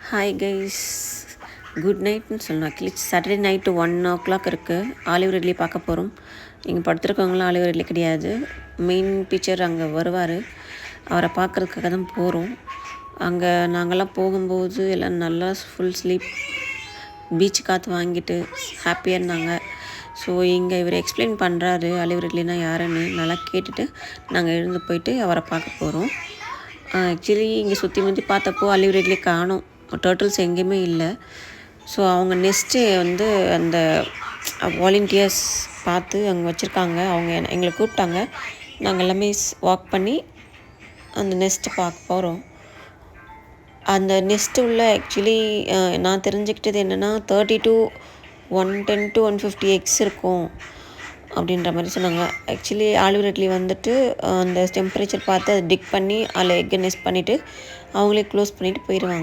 Hi guys, good நைட்னு சொல்லணும். Actually Saturday night 1 o'clock இருக்குது. Oliver ridley பார்க்க போகிறோம். இங்கே படுத்துருக்கவங்களாம் ஆலிவர் ரிட்லி கிடையாது. மெயின் பிக்சர் அங்கே வருவார். அவரை பார்க்குறதுக்காக தான் போகிறோம். அங்கே நாங்கள்லாம் போகும்போது எல்லாம் நல்லா ஃபுல் ஸ்லீப், பீச் காற்று வாங்கிட்டு ஹாப்பியாக இருந்தாங்க. ஸோ இங்கே இவர் எக்ஸ்பிளைன் பண்ணுறாரு ஆலிவர் ரிட்லினா யாருன்னு. நல்லா கேட்டுட்டு நாங்கள் எழுந்து போயிட்டு அவரை பார்க்க போகிறோம். ஆக்சுவலி இங்கே சுற்றி முற்றி பார்த்தப்போ ஆலிவர் ரிட்லி காணோம். டர்ட்டில்ஸ் எங்கேயுமே இல்லை. ஸோ அவங்க நெஸ்ட்டு வந்து அந்த வாலண்டியர்ஸ் பார்த்து அங்கே வச்சுருக்காங்க. அவங்க எங்களை கூப்பிட்டாங்க. நாங்கள் எல்லாமே வாக் பண்ணி அந்த நெஸ்ட்டு பார்க்க போகிறோம். அந்த நெஸ்ட்டு உள்ள ஆக்சுவலி நான் தெரிஞ்சுக்கிட்டது என்னென்னா 30 to 110 to 150 எக்ஸ் இருக்கும் அப்படின்ற மாதிரி சொன்னாங்க. ஆக்சுவலி ஆலிவர் ரிட்லி வந்துட்டு அந்த டெம்பரேச்சர் பார்த்து அதை டிக் பண்ணி அதில் எக்கை நெஸ்ட் பண்ணிவிட்டு அவங்களே க்ளோஸ் பண்ணிவிட்டு போயிடுவாங்க.